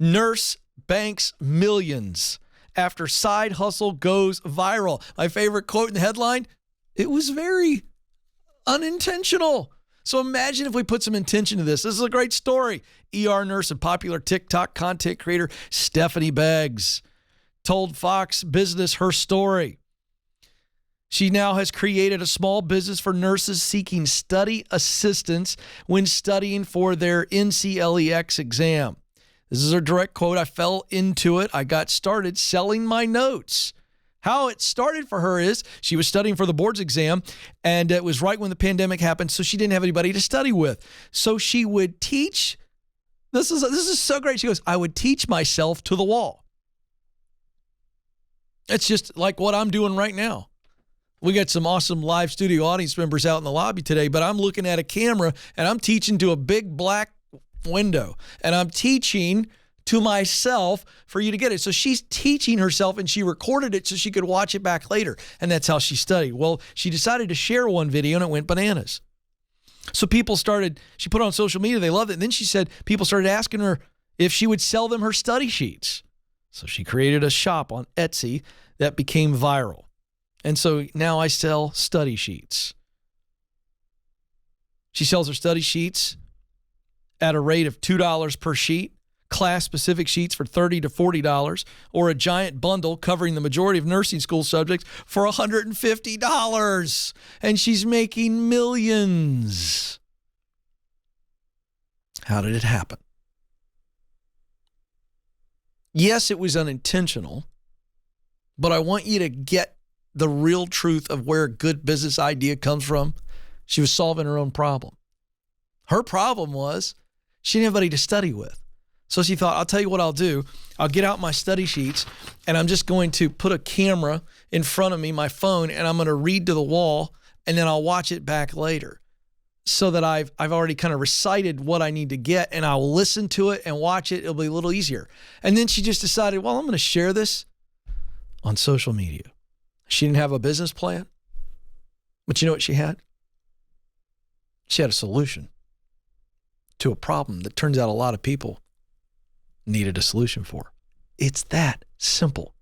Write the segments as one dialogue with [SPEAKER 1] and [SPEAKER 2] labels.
[SPEAKER 1] Nurse banks millions after side hustle goes viral. My favorite quote in the headline, it was very unintentional. So imagine if we put some intention to this. This is a great story. ER nurse and popular TikTok content creator Stephanie Beggs told Fox Business her story. She now has created a small business for nurses seeking study assistance when studying for their NCLEX exam. This is her direct quote. I fell into it. I got started selling my notes. How it started for her is she was studying for the board's exam, and it was right when the pandemic happened, so she didn't have anybody to study with. So she would teach. This is so great. She goes, I would teach myself to the wall. It's just like what I'm doing right now. We got some awesome live studio audience members out in the lobby today, but I'm looking at a camera and I'm teaching to a big black window, and I'm teaching to myself for you to get it. So she's teaching herself, and she recorded it so she could watch it back later, and that's how she studied. Well, she decided to share one video, and it went bananas. So people started, she put it on social media, they loved it, and then she said people started asking her if she would sell them her study sheets. So she created a shop on Etsy that became viral. And so now I sell study sheets. She sells her study sheets at a rate of $2 per sheet, class-specific sheets for $30 to $40, or a giant bundle covering the majority of nursing school subjects for $150. And she's making millions. How did it happen? Yes, it was unintentional, but I want you to get the real truth of where a good business idea comes from. She was solving her own problem. Her problem was she didn't have anybody to study with. So she thought, I'll tell you what I'll do. I'll get out my study sheets, and I'm just going to put a camera in front of me, my phone, and I'm going to read to the wall, and then I'll watch it back later so that I've already kind of recited what I need to get, and I'll listen to it and watch it. It'll be a little easier. And then she just decided, well, I'm going to share this on social media. She didn't have a business plan, but you know what she had? She had a solution to a problem that turns out a lot of people needed a solution for. It's that simple.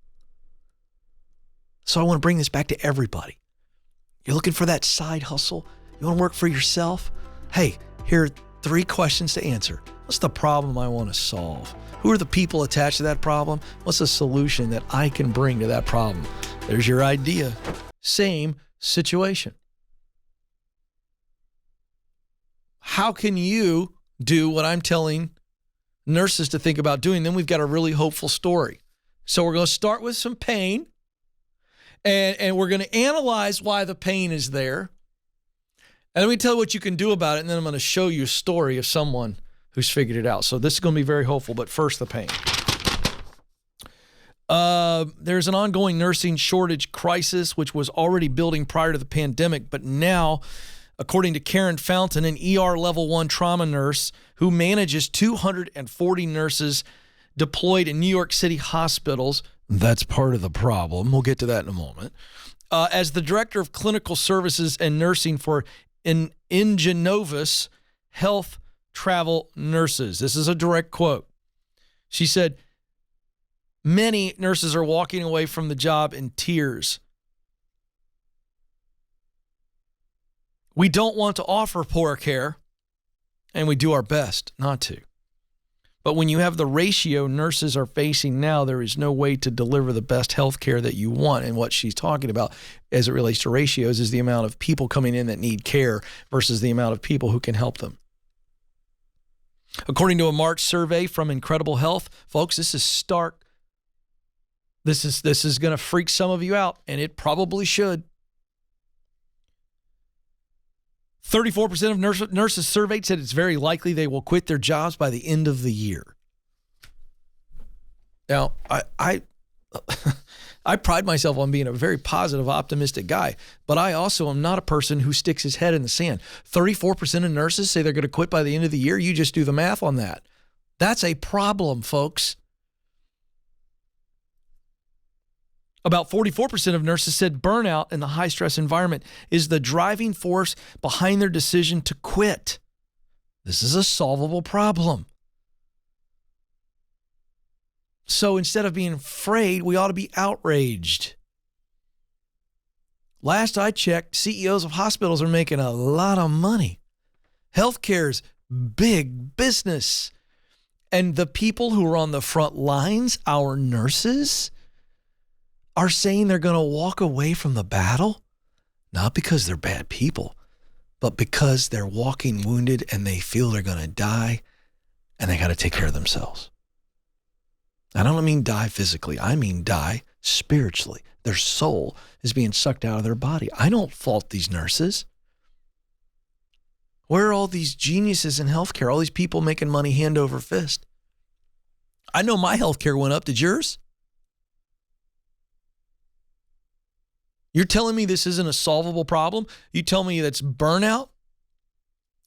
[SPEAKER 1] So I want to bring this back to everybody. You're looking for that side hustle? You want to work for yourself? Hey, here are 3 questions to answer. What's the problem I want to solve? Who are the people attached to that problem? What's the solution that I can bring to that problem? There's your idea. Same situation. How can you do what I'm telling nurses to think about doing? Then we've got a really hopeful story. So we're going to start with some pain, and we're going to analyze why the pain is there. And let me tell you what you can do about it, and then I'm going to show you a story of someone who's figured it out. So this is going to be very hopeful, but first the pain. There's an ongoing nursing shortage crisis, which was already building prior to the pandemic, but now, according to Karen Fountain, an ER level 1 trauma nurse who manages 240 nurses deployed in New York City hospitals, that's part of the problem. We'll get to that in a moment. As the director of clinical services and nursing for Ingenovis Health Travel Nurses. This is a direct quote. She said, many nurses are walking away from the job in tears. We don't want to offer poor care, and we do our best not to. But when you have the ratio nurses are facing now, there is no way to deliver the best health care that you want. And what she's talking about as it relates to ratios is the amount of people coming in that need care versus the amount of people who can help them. According to a March survey from Incredible Health, folks, this is stark. This is going to freak some of you out, and it probably should. 34% of nurses surveyed said it's very likely they will quit their jobs by the end of the year. Now, I pride myself on being a very positive, optimistic guy, but I also am not a person who sticks his head in the sand. 34% of nurses say they're going to quit by the end of the year. You just do the math on that. That's a problem, folks. About 44% of nurses said burnout in the high-stress environment is the driving force behind their decision to quit. This is a solvable problem. So instead of being afraid, we ought to be outraged. Last I checked, CEOs of hospitals are making a lot of money. Healthcare's big business. And the people who are on the front lines, our nurses, are saying they're going to walk away from the battle, not because they're bad people, but because they're walking wounded and they feel they're going to die and they got to take care of themselves. I don't mean die physically. I mean die spiritually. Their soul is being sucked out of their body. I don't fault these nurses. Where are all these geniuses in healthcare? All these people making money hand over fist. I know my healthcare went up. Did yours? You're telling me this isn't a solvable problem? You tell me that's burnout,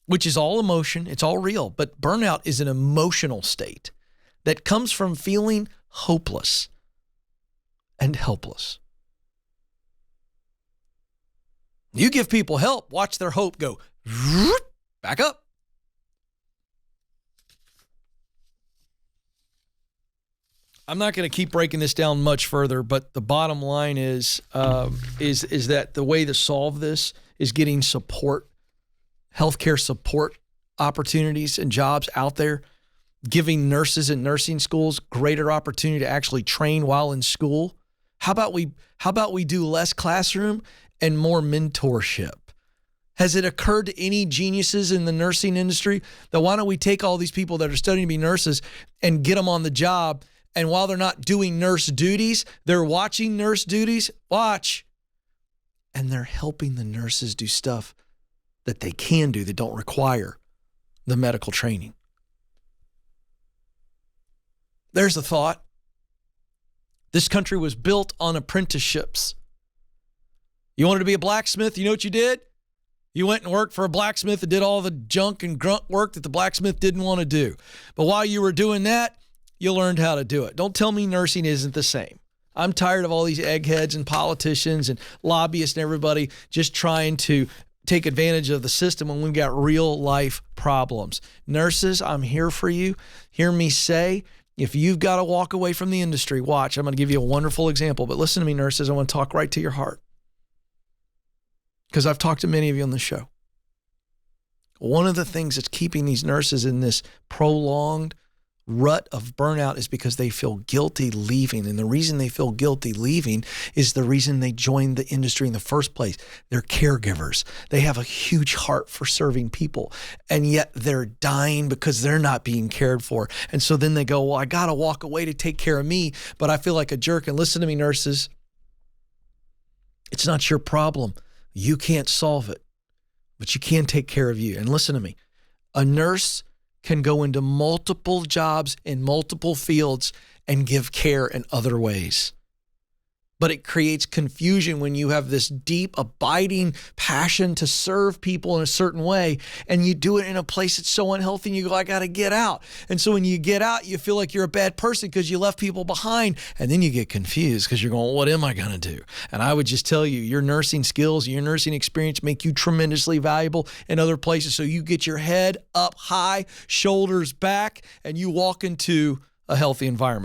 [SPEAKER 1] which is all emotion. It's all real. But burnout is an emotional state that comes from feeling hopeless and helpless. You give people help, watch their hope go back up. I'm not going to keep breaking this down much further, but the bottom line is that the way to solve this is getting support, healthcare support opportunities and jobs out there, giving nurses in nursing schools greater opportunity to actually train while in school. How about we do less classroom and more mentorship? Has it occurred to any geniuses in the nursing industry that why don't we take all these people that are studying to be nurses and get them on the job? And while they're not doing nurse duties, they're watching nurse duties. Watch. And they're helping the nurses do stuff that they can do that don't require the medical training. There's a thought. This country was built on apprenticeships. You wanted to be a blacksmith, you know what you did? You went and worked for a blacksmith that did all the junk and grunt work that the blacksmith didn't want to do. But while you were doing that, you learned how to do it. Don't tell me nursing isn't the same. I'm tired of all these eggheads and politicians and lobbyists and everybody just trying to take advantage of the system when we've got real life problems. Nurses, I'm here for you. Hear me say, if you've got to walk away from the industry, watch. I'm going to give you a wonderful example, but listen to me, nurses. I want to talk right to your heart because I've talked to many of you on the show. One of the things that's keeping these nurses in this prolonged rut of burnout is because they feel guilty leaving. And the reason they feel guilty leaving is the reason they joined the industry in the first place. They're caregivers. They have a huge heart for serving people, and yet they're dying because they're not being cared for. And so then they go, well, I got to walk away to take care of me, but I feel like a jerk. And listen to me, nurses. It's not your problem. You can't solve it, but you can take care of you. And listen to me. A nurse can go into multiple jobs in multiple fields and give care in other ways. But it creates confusion when you have this deep, abiding passion to serve people in a certain way, and you do it in a place that's so unhealthy, and you go, I got to get out. And so when you get out, you feel like you're a bad person because you left people behind, and then you get confused because you're going, what am I going to do? And I would just tell you, your nursing skills, your nursing experience make you tremendously valuable in other places. So you get your head up high, shoulders back, and you walk into a healthy environment.